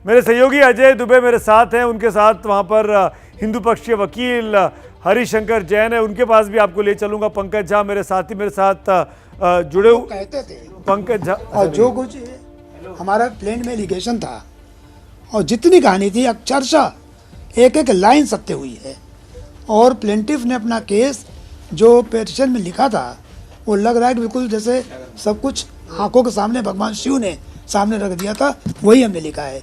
मेरे सहयोगी अजय दुबे मेरे साथ हैं, उनके साथ वहाँ पर हिंदू पक्ष के वकील हरिशंकर जैन है, उनके पास भी आपको ले चलूंगा। पंकज झा मेरे साथी मेरे साथ जुड़े हुए कहते थे पंकज झा, और जो कुछ हमारा प्लेन में एलिगेशन था और जितनी कहानी थी अक्षरशः एक एक लाइन सत्य हुई है। और प्लेंटिफ ने अपना केस जो पिटीशन में लिखा था वो लग रहा है कि बिल्कुल जैसे सब कुछ आंखों के सामने भगवान शिव ने सामने रख दिया था, वही हमने लिखा है।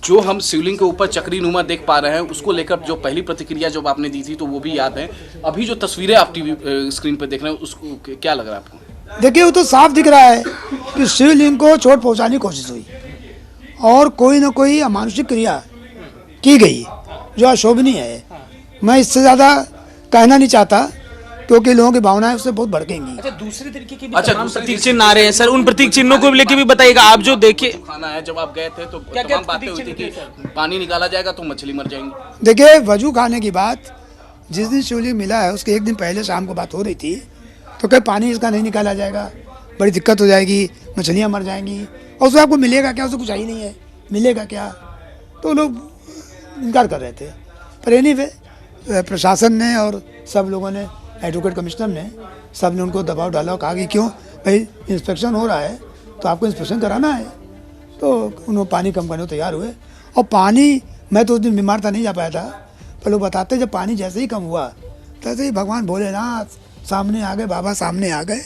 जो हम शिवलिंग के ऊपर चक्री नुमा देख पा रहे हैं, उसको लेकर जो पहली प्रतिक्रिया जब आपने दी थी तो वो भी याद है। अभी जो तस्वीरें आप टीवी स्क्रीन पर देख रहे हैं, उसको क्या लग रहा है आपको? देखिए वो तो साफ दिख रहा है कि शिवलिंग को चोट पहुंचाने की कोशिश हुई और कोई ना कोई अमानुषिक क्रिया की गई जो अशोभनीय है। मैं इससे ज़्यादा कहना नहीं चाहता क्योंकि लोगों की भावनाएं उससे बहुत भड़केंगी। अच्छा, दूसरे तरीके के भी तमाम प्रतीक चिन्ह आ रहे हैं सर, उन प्रतीक चिन्हों को लेके भी बताइएगा। आप जो देखिए खाना है, जब आप गए थे तो तमाम बातें हुई थी कि पानी निकाला जाएगा तो मछली मर जाएंगी। देखिए वजू खाने की बात जिस दिन शिवलिंग मिला है उसके एक दिन पहले शाम को बात हो रही थी, तो क्या पानी इसका नहीं निकाला जाएगा, बड़ी दिक्कत हो जाएगी, मछलियाँ मर जाएंगी और उससे आपको मिलेगा क्या? उससे कुछ ही नहीं है, मिलेगा क्या? तो लोग इनकार कर रहे थे। पर एनीवे प्रशासन ने और सब लोगों ने, एडवोकेट कमिश्नर ने, सब ने उनको दबाव डाला और कहा कि क्यों भाई इंस्पेक्शन हो रहा है तो आपको इंस्पेक्शन कराना है। तो उन्होंने पानी कम करने को तैयार हुए। और पानी, मैं तो उस दिन बीमार था, नहीं जा पाया था, पर लोग बताते जब पानी जैसे ही कम हुआ तैसे ही भगवान भोलेनाथ सामने आ गए, बाबा सामने आ गए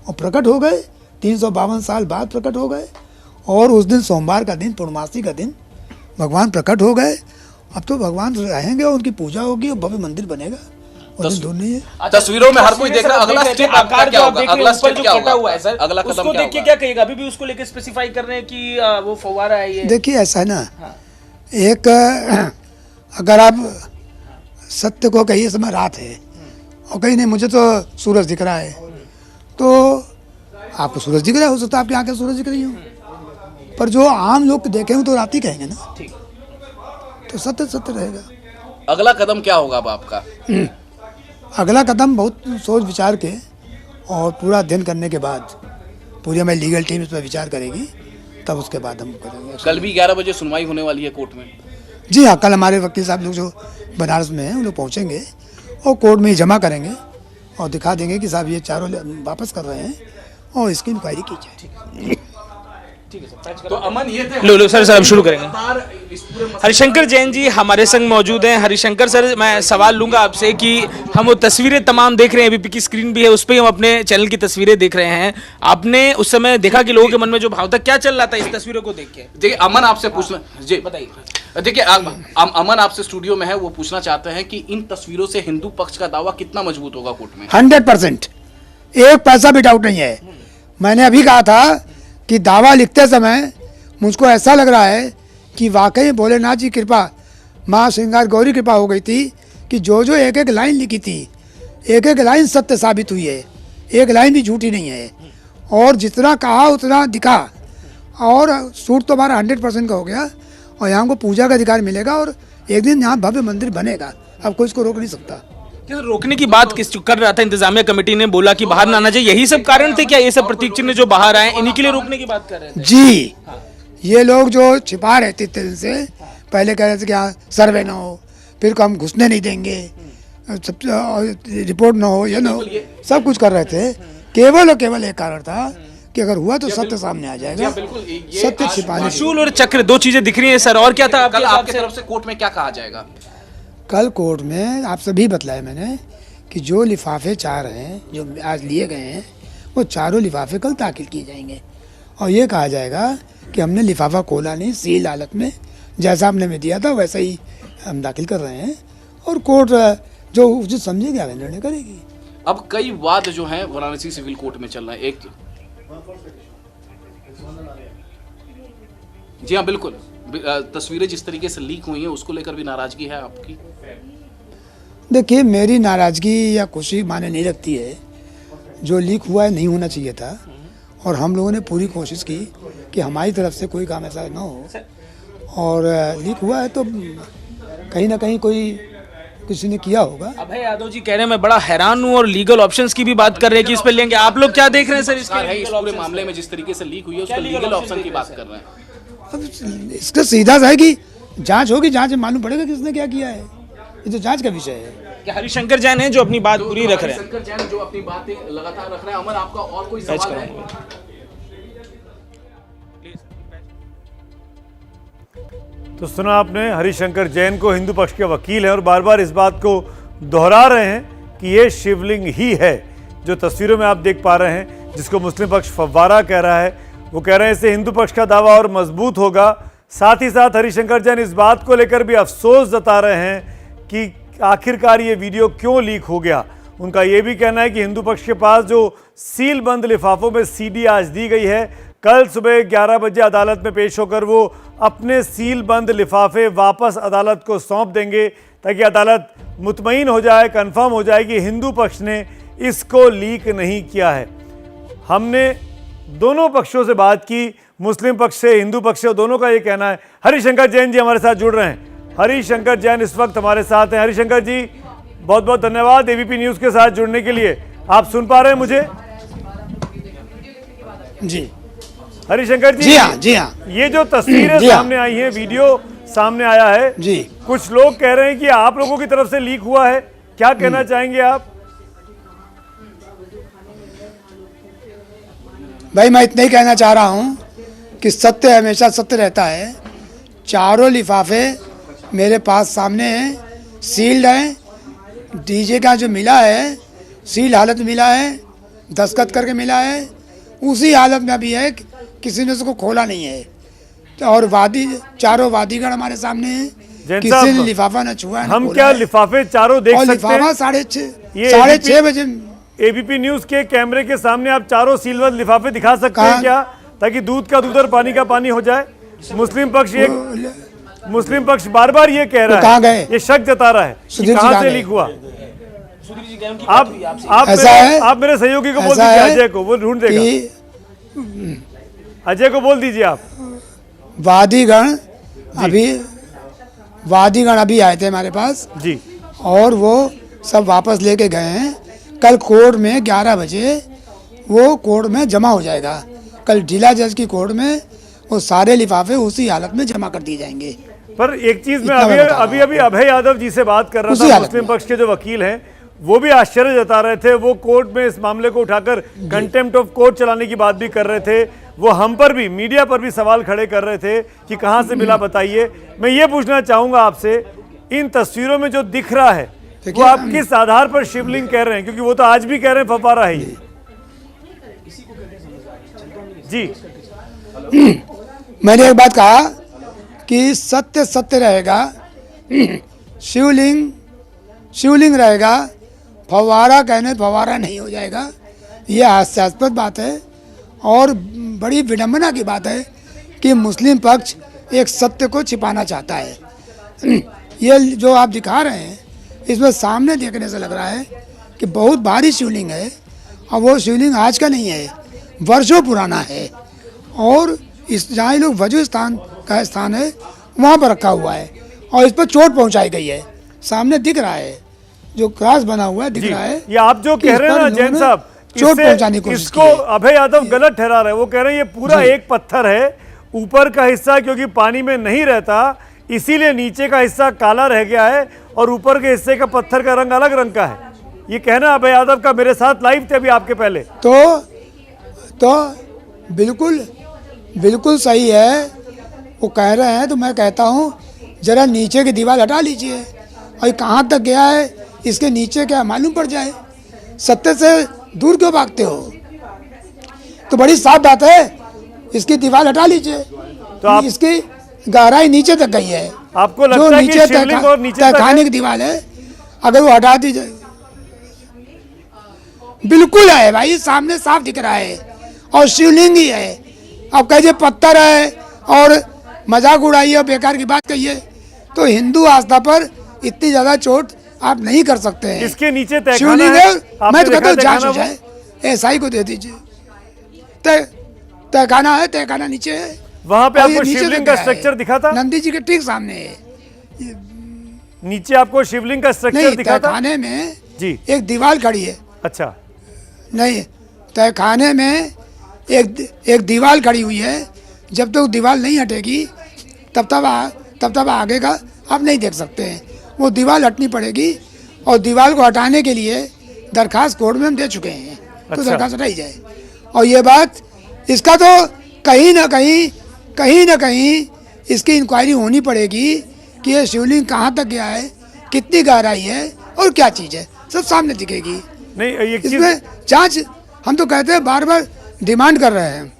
और प्रकट हो गए। 352 साल बाद प्रकट हो गए और उस दिन सोमवार का दिन, पूर्णमासी का दिन भगवान प्रकट हो गए। अब तो भगवान रहेंगे और उनकी पूजा होगी और भव्य मंदिर बनेगा। तस्वीरों में हर कोई देख रहा है। अगला स्टेप आपका क्या होगा? अगला स्टेप क्या होगा? अगला कदम उसको देख के क्या कहिएगा? अभी भी उसको लेके स्पेसिफाई कर रहे हैं कि वो फव्वारा है ये। देखिए ऐसा है ना, एक अगर आप सत्य को कहिए समय रात है और कहीं नहीं मुझे तो सूरज दिख रहा है, तो आपको सूरज दिख रहा है, हो सकता है आपकी आंखें सूरज दिख रही हो, पर जो आम लोग देखेंगे तो रात ही कहेंगे ना। तो सत्य सत्य रहेगा। अगला कदम क्या होगा अब आपका? अगला कदम बहुत सोच विचार के और पूरा अध्ययन करने के बाद पूरी हमारी लीगल टीम इस पर विचार करेगी, तब उसके बाद हम करेंगे। कल भी 11 बजे सुनवाई होने वाली है कोर्ट में। जी हाँ, कल हमारे वकील साहब लोग जो बनारस में हैं वो लोग पहुँचेंगे और कोर्ट में ही जमा करेंगे और दिखा देंगे कि साहब ये चारों वापस कर रहे हैं और इसकी इंक्वायरी की जाए। तो अमन ये थे। लो सर अब शुरू करेंगे। हरिशंकर जैन जी हमारे संग मौजूद हैं। हरिशंकर सर, मैं सवाल लूंगा आपसे कि हम वो तस्वीरें तमाम देख रहे हैं, अभी की स्क्रीन भी है, उस पर हम अपने चैनल की तस्वीरें देख रहे हैं। आपने उस समय देखा कि लोगों के मन में जो भाव था, क्या चल रहा था इस तस्वीरों को देख के? देखिए अमन आपसे पूछना जी बताइए। देखिए अमन आपसे स्टूडियो में है, वो पूछना चाहते हैं कि इन तस्वीरों से हिंदू पक्ष का दावा कितना मजबूत होगा कोर्ट में? 100%, एक पैसा भी डाउट नहीं है। मैंने अभी कहा था कि दावा लिखते समय मुझको ऐसा लग रहा है कि वाकई भोलेनाथ जी कृपा, माँ श्रृंगार गौरी कृपा हो गई थी कि जो जो एक एक लाइन लिखी थी, एक एक लाइन सत्य साबित हुई है, एक लाइन भी झूठी नहीं है। और जितना कहा उतना दिखा और सूट तो हमारा 100% का हो गया और यहाँ को पूजा का अधिकार मिलेगा और एक दिन यहाँ भव्य मंदिर बनेगा। अब कोई इसको रोक नहीं सकता। रोकने की बात किस कर रहा था? इंतजामिया कमेटी ने बोला कि बाहर ना आना चाहिए, यही सब कारण थे क्या? ये सब प्रतीक चिन्ह जो बाहर आए इन्हीं के लिए रोकने की बात कर रहे थे? जी, ये लोग जो छिपा रहे थे इतने दिन से, पहले कह रहे थे कि यहाँ सर्वे ना हो, फिर को हम घुसने नहीं देंगे, रिपोर्ट ना हो, ये ना हो, सब कुछ कर रहे थे। केवल और केवल एक कारण था कि अगर हुआ तो सत्य सामने आ जाएगा। सत्य छिपाने, त्रिशूल और चक्र दो चीजें दिख रही हैं सर, और क्या था? कल आपकी तरफ से कोर्ट में क्या कहा जाएगा? कल कोर्ट में आप सभी बतलाया मैंने कि जो लिफाफे 4 हैं जो आज लिए गए हैं, वो चारों लिफाफे कल दाखिल किए जाएंगे और ये कहा जाएगा कि हमने लिफाफा खोला नहीं, सील हालत में जैसा हमने में दिया था वैसा ही हम दाखिल कर रहे हैं और कोर्ट जो उचित समझेगी आगे निर्णय करेगी। अब कई वाद जो हैं वाराणसी सिविल कोर्ट में चल रहा है। एक जी हाँ बिल्कुल, तस्वीरें जिस तरीके से लीक हुई हैं उसको लेकर भी नाराजगी है आपकी? देखिए मेरी नाराजगी या खुशी माने नहीं रखती है। जो लीक हुआ है नहीं होना चाहिए था और हम लोगों ने पूरी कोशिश की कि हमारी तरफ से कोई काम ऐसा ना हो, और लीक हुआ है तो कहीं ना कहीं कोई किसी ने किया होगा। अभय यादव जी कह रहे हैं मैं बड़ा हैरान हूँ और लीगल ऑप्शंस की भी बात कर रहे हैं कि इस पर लेंगे। आप लोग क्या देख रहे हैं सर? इसके पूरे मामले में जिस तरीके से लीक हुई है उसका लीगल ऑप्शन की बात कर रहे हैं। अब इसका सीधा सा है कि जांच होगी, जांच में मालूम पड़ेगा किसने क्या किया है। ये तो जांच का विषय है। कि हरिशंकर जैन है जो अपनी बात पूरी रख रहे हैं। हरिशंकर जैन जो अपनी बातें लगातार रख रहे हैं। अमर, आपका और कोई सवाल है? तो सुना आपने, हरिशंकर जैन को हिंदू पक्ष के वकील हैं और बार बार इस बात को दोहरा रहे हैं कि ये शिवलिंग ही है जो तस्वीरों में आप देख पा रहे हैं, जिसको मुस्लिम पक्ष फव्वारा कह रहा है। वो कह रहे हैं इससे हिंदू पक्ष का दावा और मजबूत होगा। साथ ही साथ हरिशंकर जैन इस बात को लेकर भी अफसोस जता रहे हैं कि आखिरकार ये वीडियो क्यों लीक हो गया। उनका ये भी कहना है कि हिंदू पक्ष के पास जो सील बंद लिफाफों में सीडी आज दी गई है, कल सुबह 11 बजे अदालत में पेश होकर वो अपने सील बंद लिफाफे वापस अदालत को सौंप देंगे ताकि अदालत मुतमईन हो जाए, कंफर्म हो जाए कि हिंदू पक्ष ने इसको लीक नहीं किया है। हमने दोनों पक्षों से बात की, मुस्लिम पक्ष से, हिंदू पक्ष से, दोनों का ये कहना है। हरिशंकर जैन जी हमारे साथ जुड़ रहे हैं। हरिशंकर जैन इस वक्त हमारे साथ हैं। हरिशंकर जी, बहुत बहुत धन्यवाद एबीपी न्यूज़ के साथ जुड़ने के लिए। आप सुन पा रहे हैं मुझे? जी हरिशंकर जी, जी हाँ, जी हाँ। ये जो तस्वीरें जी हाँ। सामने आई हैं, वीडियो सामने आया है जी। कुछ लोग कह रहे हैं कि आप लोगों की तरफ से लीक हुआ है, क्या कहना चाहेंगे आप? भाई मैं इतना ही कहना चाह रहा हूँ कि सत्य हमेशा सत्य रहता है। चारों लिफाफे मेरे पास सामने हैं, सील्ड हैं। डीजे का जो मिला है, सील हालत में मिला है, दस्तखत करके मिला है, उसी हालत में अभी है, किसी ने उसको खोला नहीं है। तो और चारों वादीगण हमारे सामने हैं, जैन किसी साहब, ने लिफाफा न छुआ है, न हम खोला क्या है। लिफाफे चारों देख और सकते लिफाफा हैं? साढ़े ये छः बजे एबीपी न्यूज के कैमरे के सामने आप चारों सीलबंद लिफाफे दिखा सकते हैं कहाँ? क्या, ताकि दूध का दूध और पानी का पानी हो जाए? मुस्लिम पक्ष बार बार ये कह रहा कहाँ है, गए? ये शक जता रहा है कि सुधीर जी कहां कहाँ से गए? लीक हुआ। ऐसा है? आप मेरे सहयोगी को बोल ऐसा दीजिए, है अजय को, वो ढूंढ देगा। कि अजय को बोल दीजिए आप। वादीगण अभी आए थे हमारे पास जी, और वो सब वापस लेके गए हैं। कल कोर्ट में 11 बजे वो कोर्ट में जमा हो जाएगा। कल जिला जज की कोर्ट में वो सारे लिफाफे उसी हालत में जमा कर दिए जाएंगे। पर एक चीज में इतना मैं बता रहा अभी अभय यादव जी से बात कर रहा उसी था, हालत मुस्लिम में। पक्ष के जो वकील हैं, वो भी आश्चर्य जता रहे थे। वो कोर्ट में इस मामले को उठाकर कंटेम्प्ट ऑफ कोर्ट चलाने की बात भी कर रहे थे। वो हम पर भी, मीडिया पर भी सवाल खड़े कर रहे थे कि कहां से मिला, बताइए। मैं ये पूछना चाहूंगा आपसे, इन तस्वीरों में जो दिख रहा है वो आप किस आधार पर शिवलिंग कह रहे हैं? क्योंकि वो तो आज भी कह रहे हैं फव्वारा है ये। जी, मैंने एक बात कहा कि सत्य सत्य रहेगा, शिवलिंग रहेगा, फव्वारा कहने फव्वारा नहीं हो जाएगा। ये हास्यास्पद बात है और बड़ी विडंबना की बात है कि मुस्लिम पक्ष एक सत्य को छिपाना चाहता है। ये जो आप दिखा रहे हैं, इसमें सामने देखने से लग रहा है कि बहुत भारी शिवलिंग है और वो शिवलिंग आज का नहीं है, वर्षों पुराना है। और इस जहाँ ये लोग वजू स्थान है वहाँ पर रखा हुआ है और इस पर चोट पहुँचाई गई है। सामने दिख रहा है, जो क्रॉस बना हुआ है दिख रहा है। ये आप जो कि कह इस रहे हैं पर ना इन जैन लोगों ने साहब, चोट पहुंचाने की कोशिश इसको की है। अभय यादव गलत ठहरा रहे हैं। वो कह रहे हैं ये पूरा जी। एक पत्थर है, ऊपर का हिस्सा क्योंकि पानी में नहीं रहता इसीलिए नीचे का हिस्सा काला रह गया है और ऊपर के हिस्से का पत्थर का रंग अलग रंग का है। ये कहना अभय यादव का, मेरे साथ लाइव थे अभी आपके पहले। तो बिल्कुल सही है, वो कह रहे हैं। तो मैं कहता हूँ जरा नीचे की दीवार हटा लीजिए और कहाँ तक गया है इसके नीचे क्या मालूम पड़ जाए। सत्य से दूर क्यों भागते हो? तो बड़ी साफ बात है, इसकी दीवार हटा लीजिए। तो आप, इसकी गहराई नीचे तक गई है। आपको लगता है कि शिवलिंग और नीचे तक तहखाने की दीवार है, अगर वो हटा दी जाए। बिल्कुल है भाई, सामने साफ दिख रहा है और शिवलिंग ही है। अब कहिए पत्थर है और मजाक उड़ाइए और बेकार की बात कहिए, तो हिंदू आस्था पर इतनी ज्यादा चोट आप नहीं कर सकते हैं। इसके नीचे तहखाना शिवलिंग है, है, आपने मैं तो कहता हूँ देखा जांच हो तहखाना जाए, एसआई को दे दीजिए। तहखाना है, तहखाना नीचे है। वहां पे और ये आपको नीचे शिवलिंग तक का गया है। स्ट्रक्चर दिखा था? नंदी जी के ठीक सामने है। नीचे आपको शिवलिंग का स्ट्रक्चर नहीं, दिखा था? तहखाने में जी, एक दीवार खड़ी है। अच्छा। नहीं, तहखाने में एक दीवार खड़ी हुई है। जब तक दीवार नहीं हटेगी तब आगे का आप नहीं देख सकते हैं। वो दीवार हटनी पड़ेगी और दीवार को हटाने के लिए दरखास्त कोर्ट में हम दे चुके हैं, तो अच्छा। दरखास्त हटाई जाए। और ये बात, इसका तो कहीं ना कहीं इसकी इंक्वायरी होनी पड़ेगी कि ये शिवलिंग कहाँ तक गया है, कितनी गहराई है और क्या चीज़ है, सब सामने दिखेगी। नहीं एक चीज इसमें जांच हम तो कहते हैं, बार बार डिमांड कर रहे हैं।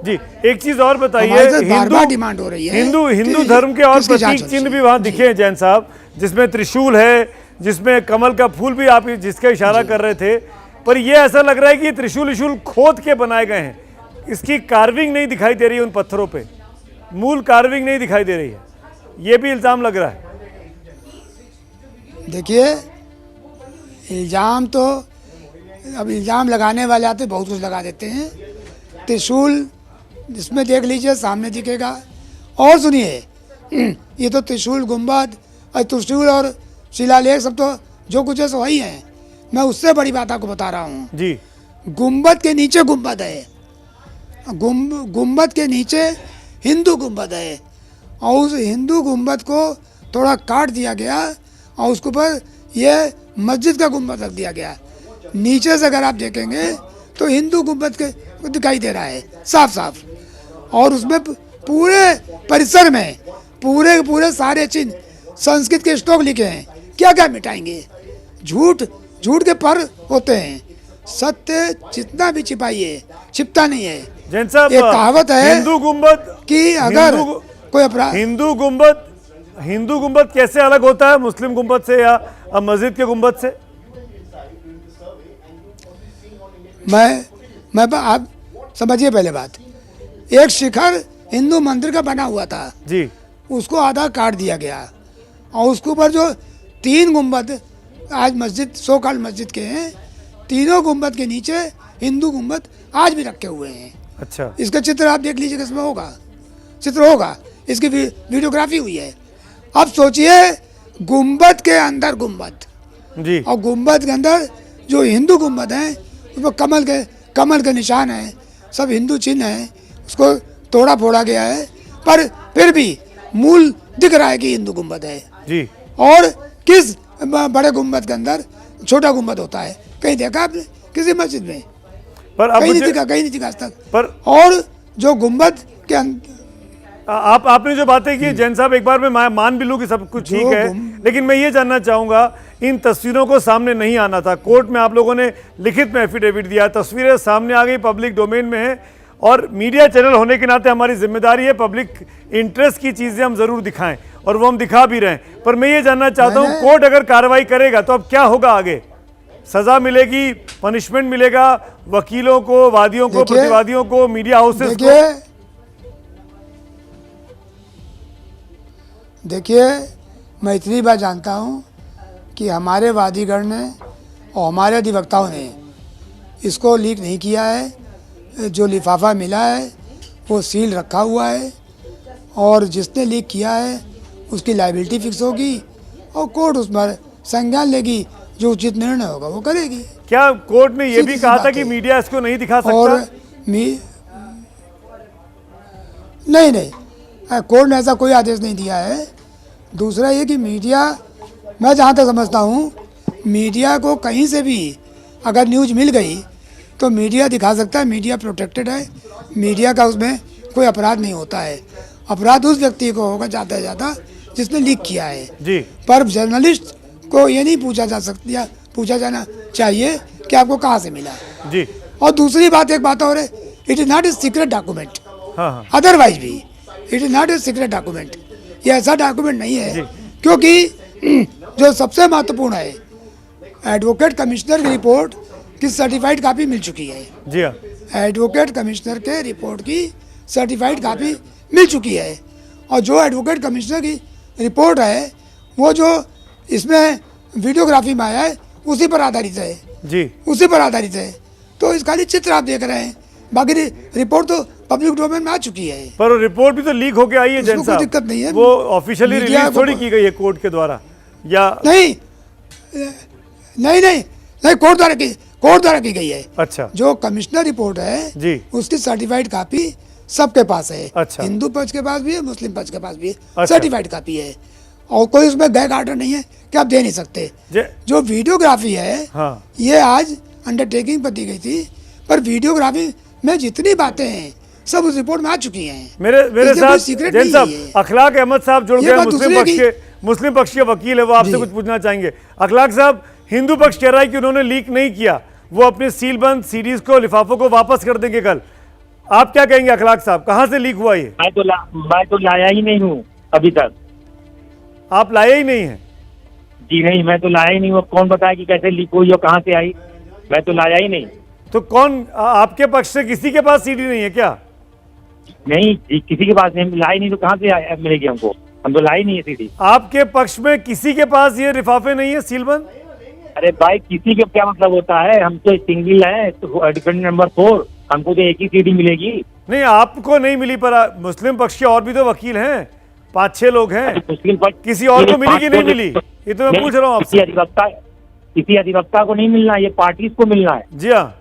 जी, एक चीज और बताइए, हमारे साथ बार-बार डिमांड हो रही है हिंदू कि धर्म के और इसकी जांच प्रतीक होनी चिन्ह भी चाहिए। वहां दिखे हैं जैन साहब, जिसमें त्रिशूल है, जिसमें कमल का फूल भी आप जिसका इशारा कर रहे थे, पर ये ऐसा लग रहा है कि ये त्रिशूल खोद के बनाए गए हैं, इसकी कार्विंग नहीं दिखाई दे रही है उन पत्थरों पे, मूल कार्विंग नहीं दिखाई दे रही है, ये भी इल्जाम लग रहा है। देखिए, इल्ज़ाम तो अब इल्ज़ाम लगाने वाले आते बहुत कुछ लगा देते हैं। त्रिशूल इसमें देख लीजिए, सामने दिखेगा। और सुनिए, ये तो त्रिशूल, गुंबद और त्रिशूल और शिलालेख सब तो जो कुछ है सो वही है। मैं उससे बड़ी बात आपको बता रहा हूँ। जी, गुंबद के नीचे गुंबद है, गुंबद के नीचे हिंदू गुंबद है, और उस हिंदू गुंबद को थोड़ा काट दिया गया और उसके ऊपर ये मस्जिद का गुंबद रख दिया गया। नीचे से अगर आप देखेंगे तो हिंदू गुंबद के दिखाई दे रहा है साफ साफ, और उसमें पूरे परिसर में पूरे सारे चिन्ह संस्कृत के श्लोक लिखे हैं। क्या क्या मिटाएंगे? झूठ के पर होते हैं, सत्य जितना भी छिपाइए छिपता नहीं है। जैन साहब, एक कहावत है हिंदू गुंबद कि अगर कोई अपराध, हिंदू गुंबद कैसे अलग होता है मुस्लिम गुंबद से या मस्जिद के गुंबद से? मैं आप समझिए पहले बात। एक शिखर हिंदू मंदिर का बना हुआ था जी, उसको आधा काट दिया गया, और उसके ऊपर जो 3 गुंबद आज मस्जिद, सोकाल मस्जिद के हैं, तीनों गुंबद के नीचे हिंदू गुंबद आज भी रखे हुए हैं। अच्छा, इसका चित्र आप देख लीजिए, किसमें होगा चित्र, होगा इसकी वीडियोग्राफी हुई है। अब सोचिए, गुंबद के अंदर गुंबद, जी, और गुंबद के अंदर जो हिंदू गुंबद हैं उसमें कमल के निशान हैं, सब हिंदू चिन्ह हैं, उसको तोड़ा फोड़ा गया है, पर फिर भी मूल दिख रहा है कि हिंदू गुंबद है। जी, और किस बड़े गुंबद के अंदर छोटा गुंबद होता है? कहीं देखा आपने किसी मस्जिद में? पर अब कहीं नहीं दिखा आज तक। पर और जो गुंबद के आपने जो बातें की जैन साहब, एक बार मैं मान भी लूं कि सब कुछ ठीक है, लेकिन मैं ये जानना चाहूंगा, इन तस्वीरों को सामने नहीं आना था। कोर्ट में आप लोगों ने लिखित में एफिडेविट दिया, तस्वीरें सामने आ गई, पब्लिक डोमेन में है, और मीडिया चैनल होने के नाते हमारी जिम्मेदारी है पब्लिक इंटरेस्ट की चीज़ें हम ज़रूर दिखाएं, और वो हम दिखा भी रहे हैं। पर मैं ये जानना चाहता हूँ, कोर्ट अगर कार्रवाई करेगा तो अब क्या होगा आगे? सजा मिलेगी, पनिशमेंट मिलेगा वकीलों को, वादियों को, प्रतिवादियों को, मीडिया हाउसेस को? देखिए, मैं इतनी बात जानता हूँ कि हमारे वादीगण ने और हमारे अधिवक्ताओं ने इसको लीक नहीं किया है। जो लिफाफा मिला है वो सील रखा हुआ है, और जिसने लीक किया है उसकी लायबिलिटी फिक्स होगी, और कोर्ट उस पर संज्ञान लेगी, जो उचित निर्णय होगा वो करेगी। क्या कोर्ट ने ये भी कहा था कि मीडिया इसको नहीं दिखा सकता? और नहीं, कोर्ट ने ऐसा कोई आदेश नहीं दिया है। दूसरा ये कि मीडिया, मैं जहाँ तक समझता हूँ, मीडिया को कहीं से भी अगर न्यूज़ मिल गई तो मीडिया दिखा सकता है, मीडिया प्रोटेक्टेड है, मीडिया का उसमें कोई अपराध नहीं होता है। अपराध उस व्यक्ति को होगा ज़्यादा से ज़्यादा जिसने लीक किया है जी। पर जर्नलिस्ट को ये नहीं पूछा जाना चाहिए कि आपको कहाँ से मिला जी। और दूसरी बात, एक बात और है, it is not a secret document. हाँ, अदरवाइज भी it is not a secret document. ये ऐसा डॉक्यूमेंट नहीं है, क्योंकि जो सबसे महत्वपूर्ण है, एडवोकेट कमिश्नर की रिपोर्ट की सर्टिफाइड कॉपी मिल चुकी है। जी हाँ, एडवोकेट कमिश्नर के रिपोर्ट की सर्टिफाइड कॉपी मिल चुकी है, और जो एडवोकेट कमिश्नर की रिपोर्ट है वो जो इसमें वीडियोग्राफी में आया है उसी पर आधारित है जी, उसी पर आधारित है। तो इस खाली चित्र आप देख रहे हैं, बाकी रिपोर्ट तो पब्लिक डोमेन में आ चुकी है। पर रिपोर्ट भी तो लीक होके आई है जैन साहब, कोई दिक्कत नहीं है, वो ऑफिशियली रिलीज थोड़ी की गई है कोर्ट के द्वारा, या नहीं, कोर्ट द्वारा की गई है। अच्छा, जो कमिश्नर रिपोर्ट है जी, उसकी सर्टिफाइड कॉपी सबके पास है। अच्छा। हिंदू पक्ष के पास भी है, मुस्लिम पक्ष के पास भी है, अच्छा। सर्टिफाइड कॉपी है, और कोई उसमें गैग आर्डर नहीं है कि आप दे नहीं सकते। जो वीडियोग्राफी है, हाँ। ये आज अंडरटेकिंग पर दी गई थी, पर वीडियोग्राफी में जितनी बातें हैं सब उस रिपोर्ट में आ चुकी हैं। मेरे इसमें साथ कोई सीक्रेट जैन नहीं साहब है। अखलाक अहमद साहब जुड़ ये गए, बात मुस्लिम पक्ष के वकील है, वो आपसे जी। कुछ पूछना चाहेंगे। अखलाक साहब, हिंदू पक्ष कह रहा है कि उन्होंने लीक नहीं किया, वो अपने सीलबंद सीरीज को, लिफाफों को वापस कर देंगे कल। आप क्या कहेंगे अखलाक साहब, कहाँ से लीक हुआ ये? मैं तो लाया ही नहीं हूँ अभी तक। आप लाए ही नहीं है? जी नहीं, मैं तो लाया ही नहीं हूँ। कौन बताया कि कैसे लीक हुई और कहाँ से आई? मैं तो लाया ही नहीं। तो कौन आपके पक्ष से किसी के पास सीडी नहीं है क्या? नहीं जी, किसी के पास नहीं, लाए नहीं तो कहाँ से मिलेगी हमको? हम तो लाए नहीं है सीडी। आपके पक्ष में किसी के पास ये लिफाफे नहीं है सीलबंद? अरे भाई, किसी के क्या मतलब होता है? हम तो सिंगल है, तो डिफेंडेंट नंबर 4, हमको तो एक ही सीडी मिलेगी। नहीं, आपको नहीं मिली, पर मुस्लिम पक्ष के और भी तो वकील हैं, 5-6 लोग हैं। मुस्लिम पक्ष किसी और को मिली कि नहीं मिली, ये तो मैं पूछ रहा हूँ आपसे। किसी अधिवक्ता को नहीं मिलना, ये पार्टीज को मिलना है। जी हाँ।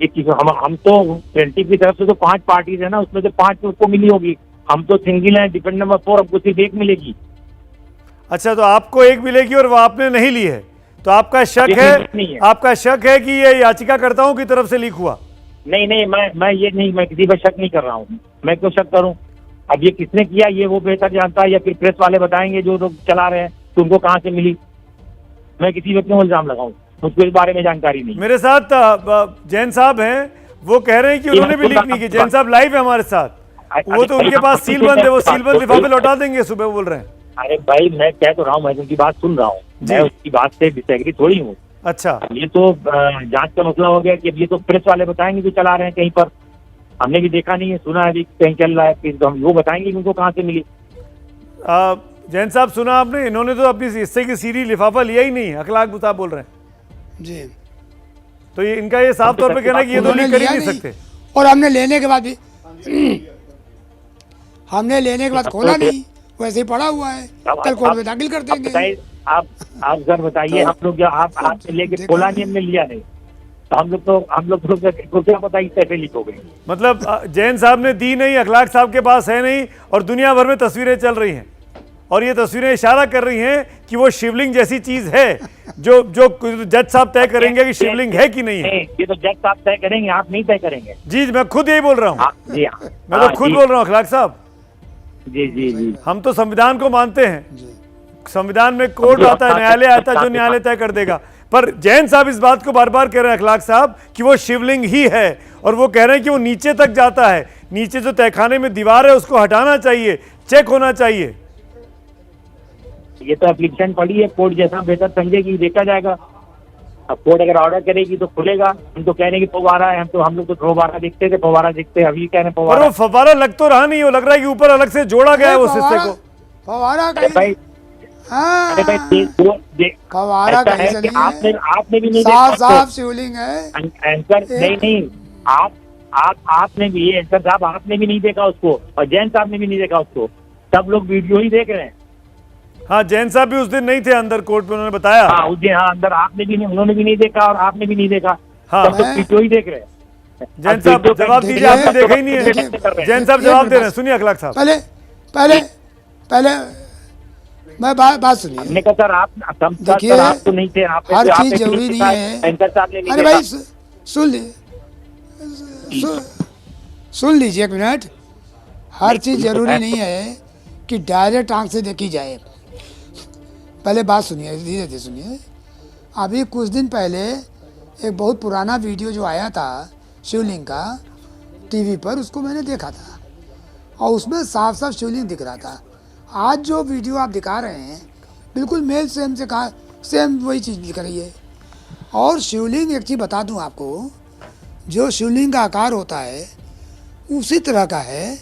ये हम तो प्लेंटिफ की तरफ से तो 5 पार्टीज है ना, उसमें से 5 को मिली होगी। हम तो सिंगल है, डिफेंडेंट नंबर 4, हमको सिर्फ एक मिलेगी। अच्छा, तो आपको एक मिलेगी और वो आपने नहीं ली है, तो आपका शक है, आपका शक है कि ये याचिकाकर्ताओं की तरफ से लीक हुआ? नहीं, मैं किसी पर शक नहीं कर रहा हूँ। मैं क्यों शक करूँ? अब ये किसने किया ये वो बेहतर जानता है, या फिर प्रेस वाले बताएंगे जो लोग चला रहे हैं, तो उनको कहाँ से मिली। मैं किसी पर क्यों इल्जाम लगाऊं? मुझको इस बारे में जानकारी नहीं। मेरे साथ जैन साहब हैं, वो कह रहे हैं कि उन्होंने भी लीक नहीं की। जैन साहब लाइव है हमारे साथ, वो तो उनके पास सीलबंद है, वो सीलबंद लिफाफे लौटा देंगे सुबह, बोल रहे हैं। अरे भाई, मैं कह तो रहा हूँ, मैं उनकी बात सुन रहा हूँ, मैं उसकी बात से डिसएग्री थोड़ी हूँ। अच्छा, ये तो जांच का मसला हो गया कि अब ये तो प्रेस वाले बताएंगे जो चला रहे हैं कहीं पर। हमने भी देखा नहीं है, सुना है अभी कहीं चल रहा है, फिर तो हम वो बताएंगे कि उनको कहाँ से मिली। जैन साहब, सुना आपने, इन्होंने तो अपनी हिस्से की सीडी लिफाफा लिया ही नहीं, अखलाक साहब बोल रहे हैं जी। तो ये इनका ये साफ तौर पे कहना है कि ये तो लीक कर ही नहीं सकते। और हमने लेने के बाद भी हमने लेने के बाद खोला नहीं, वैसे ही पड़ा हुआ है, कल कोर्ट में दाखिल कर देंगे। आप सर बताइए, हम लोग आपसे लेके खोला नहीं, हमने लिया नहीं, तो हम लोग को क्या पता कैसे लीक हो गई? मतलब जैन साहब ने दी नहीं, अखलाक साहब के पास है नहीं, और दुनिया भर में तस्वीरें चल रही हैं, और ये तस्वीरें इशारा कर रही हैं कि वो शिवलिंग जैसी चीज है, जो जज साहब तय करेंगे कि शिवलिंग है कि नहीं है। ये तो जज साहब तय करेंगे, आप नहीं तय करेंगे। जी, मैं खुद यही बोल रहा हूँ। जी, मैं तो खुद बोल रहा हूँ अखलाक साहब। जी जी जी, हम तो संविधान को मानते हैं, संविधान में कोर्ट आता है, न्यायालय आता है, जो न्यायालय तय कर देगा। पर जैन साहब इस बात को बार बार कह रहे हैं, अखलाक साहब, कि वो शिवलिंग ही है, और वो कह रहे हैं कि वो नीचे तक जाता है, नीचे जो तहखाने में दीवार है उसको हटाना चाहिए, चेक होना चाहिए। ये तो एप्लीकेशन पड़ी है, कोर्ट जैसा बेहतर समझेगी देखा जाएगा। अब कोर्ट अगर ऑर्डर करेगी तो खुलेगा। हम तो कह रहे हैं कि फव्वारा है, हम लोग तो फव्वारा देखते थे, फव्वारा देखते, अभी कह रहे हैं फव्वारा। पर वो फव्वारा लग तो रहा नहीं, वो लग रहा है कि ऊपर अलग से जोड़ा गया है उस हिस्से को। फव्वारा भाई, फव्वारा कहीं से नहीं है, आपने भी नहीं साफ शिवलिंग है। एंकर नहीं, आपने भी, ये एंकर साहब आपने भी नहीं देखा उसको, और जैन साहब ने भी नहीं देखा उसको, सब लोग वीडियो ही देख रहे हैं। हाँ, जैन साहब भी उस दिन नहीं थे अंदर कोर्ट में, उन्होंने बताया। हाँ, उस दिन अंदर आपने भी नहीं, उन्होंने भी नहीं देखा और आपने भी नहीं देखा। हाँ, सब लोग वीडियो ही देख रहे हैं। जैन साहब जवाब दीजिए, आपने देखा ही नहीं है। जैन साहब जवाब दे रहे हैं, सुनिए अखलाक साहब। पहले मैं बात सुनिए। हमने कहा सर, देखिए, आप तो नहीं थे, हर चीज जरूरी नहीं है। अरे भाई सुन लीजिए एक मिनट। हर चीज जरूरी नहीं है कि डायरेक्ट आंख से देखी जाए। पहले बात सुनिए, धीरे धीरे सुनिए। अभी कुछ दिन पहले एक बहुत पुराना वीडियो जो आया था शिवलिंग का टीवी पर, उसको मैंने देखा था, और उसमें साफ साफ शिवलिंग दिख रहा था। आज जो वीडियो आप दिखा रहे हैं बिल्कुल मेल सेम वही चीज़ दिख रही है। और शिवलिंग, एक चीज़ बता दूं आपको, जो शिवलिंग का आकार होता है उसी तरह का है,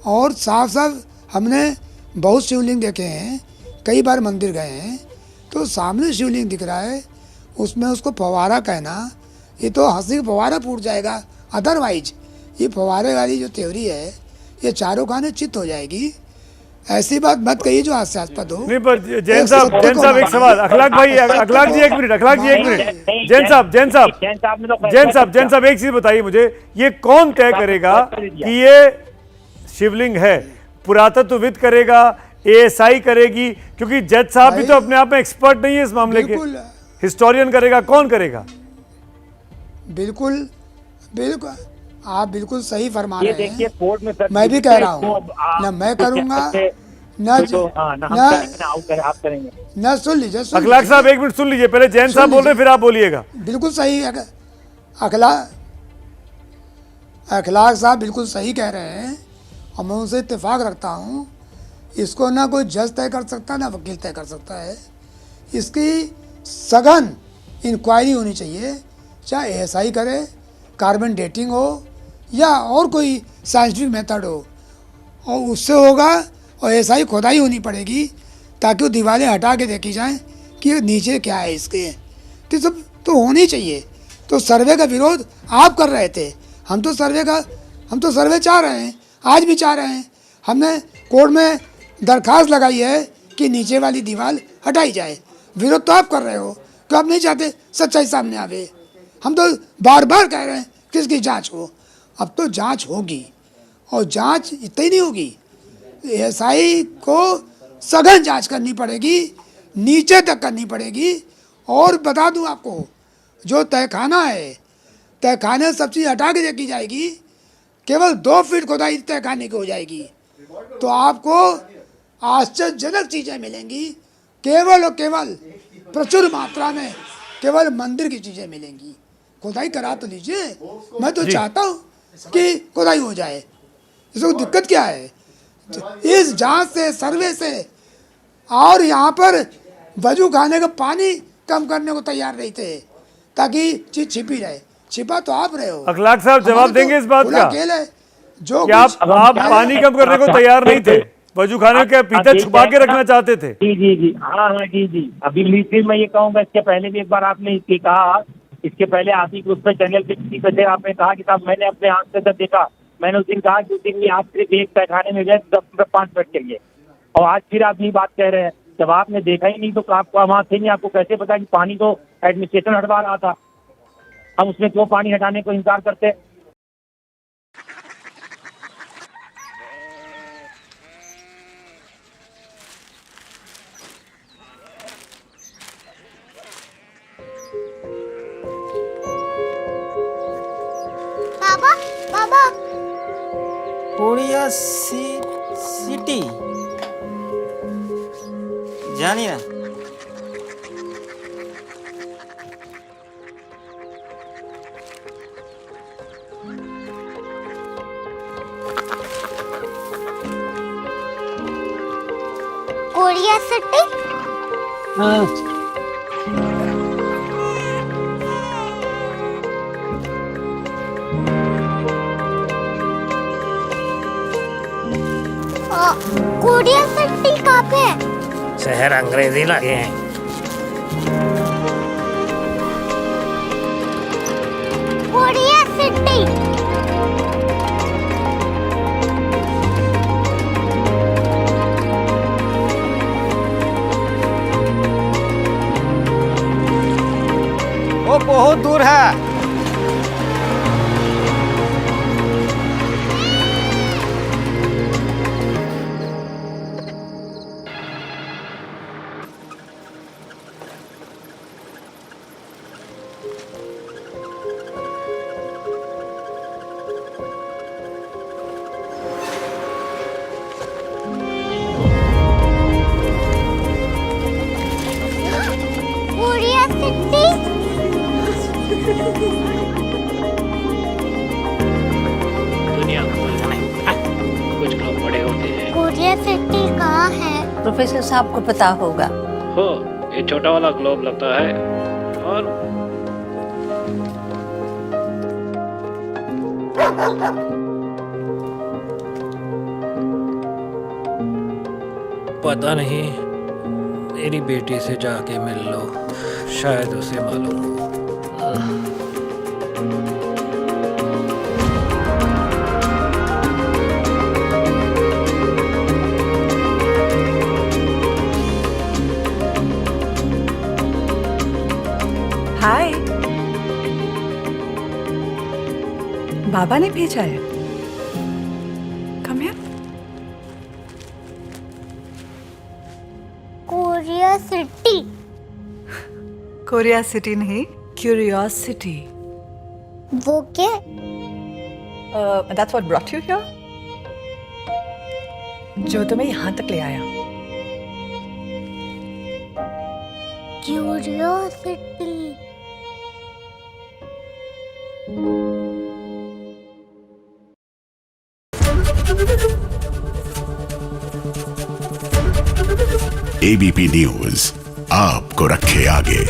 और साफ साफ हमने बहुत शिवलिंग देखे हैं, कई बार मंदिर गए हैं, तो सामने शिवलिंग दिख रहा है, उसमें उसको फव्वारा कहना, ये तो हंसी का फव्वारा फूट जाएगा। अदरवाइज ये फव्वारे वाली जो थ्योरी है, ये चारों खाने चित हो जाएगी। ऐसी बात मत कहिए जो हास्यास्पद हो। नहीं पर जैन साहब एक सवाल, अखलाक भाई, अखलाक जी एक मिनट, अखलाक जी एक मिनट, जैन साहब एक चीज बताइए मुझे, ये कौन तय करेगा कि ये शिवलिंग है? पुरातत्वविद करेगा, एएसआई करेगी? क्योंकि जज साहब भी तो अपने आप में एक्सपर्ट नहीं है इस मामले के, बिल्कुल हिस्टोरियन करेगा, कौन करेगा? बिल्कुल बिल्कुल आप बिल्कुल सही फरमा ये रहे देखिए हैं। कोर्ट में सर मैं भी कह रहा हूँ, तो ना मैं करूंगा ना आप करेंगे। ना सुन लीजिए, सुन अखलाक लीजिए। साहब एक मिनट सुन लीजिए, पहले जैन साहब बोल रहे फिर आप बोलिएगा। बिल्कुल सही है, अखलाक साहब बिल्कुल सही कह रहे हैं और मैं उनसे इत्तेफाक रखता हूँ। इसको ना कोई जज तय कर सकता ना वकील तय कर सकता है। इसकी सघन इंक्वायरी होनी चाहिए, चाहे एएसआई करे, कार्बन डेटिंग हो या और कोई साइंटिफिक मेथड हो, और उससे होगा। और एएसआई खुदाई होनी पड़ेगी ताकि वो दीवारें हटा के देखी जाएं कि ये नीचे क्या है इसके। तो सब तो होनी चाहिए। तो सर्वे का विरोध आप कर रहे थे, हम तो सर्वे चाह रहे हैं, आज भी चाह रहे हैं। हमने कोर्ट में दरखास्त लगाई है कि नीचे वाली दीवार हटाई जाए। विरोध तो आप कर रहे हो कि आप नहीं चाहते सच्चाई सामने आवे। हम तो बार बार कह रहे हैं कि इसकी जांच हो। अब तो जांच होगी, और जांच इतनी नहीं होगी, एएसआई को सघन जांच करनी पड़ेगी, नीचे तक करनी पड़ेगी। और बता दूं आपको, जो तहखाना है, तहखाने से सब चीज़ हटा के देखी जाएगी, केवल 2 फीट खुदाई तहखाने की हो जाएगी, तो आपको आश्चर्यजनक चीज़ें मिलेंगी। केवल और केवल प्रचुर मात्रा में केवल मंदिर की चीज़ें मिलेंगी। खुदाई करा तो लीजिए, मैं तो चाहता हूँ कि खुदाई हो जाए, इसको दिक्कत क्या है? इस जांच से, सर्वे से, और यहाँ पर वजू खाने का पानी कम करने को तैयार नहीं थे ताकि चीज छिपी रहे। छिपा तो आप रहे हो। अखलाक साहब जवाब देंगे इस बात का जो कि आप पानी कम करने को तैयार नहीं थे, वजू खाने के पीछे छुपा के रखना चाहते थे। जी हाँ जी। अभी फिर मैं ये कहूँगा, इसके पहले भी एक बार आपने इसकी कहा, इसके पहले आप ही उस पर चैनल पे थे, आपने कहा कि साहब मैंने अपने आंख से जब देखा, मैंने उस दिन कहा कि उस दिन भी आप सिर्फ एक तहखाने में गए 10-5 मिनट के लिए, और आज फिर आप यही बात कह रहे हैं। जब आपने देखा ही नहीं तो आपको वहाँ थे नहीं, आपको कैसे पता कि पानी तो एडमिनिस्ट्रेशन हटवा रहा था, हम उसमें क्यों पानी हटाने को इंकार करते? बाबा कोरिया सिटी जानी ना। Korea city? हाँ कोरिया सिटी कहाँ पे है? शहर अंग्रेजी लगे हैं। Korea city. वो बहुत दूर है। Korea city. दुनिया को कुछ लोग बड़े होते हैं। कोरिया सिटी कहाँ है? प्रोफेसर साहब को पता होगा। हो, ये छोटा वाला ग्लोब लगता है, और पता नहीं, मेरी बेटी से जाके मिल लो, शायद उसे मालूम हो। बाबा ने भेजा है। Come here. Korea city. Korea city नहीं, क्यूरियोसिटी। वो क्या? That's what brought you here? जो तुम्हें यहाँ तक ले आया। क्यूरियोसिटी। एबीपी न्यूज आपको रखे आगे।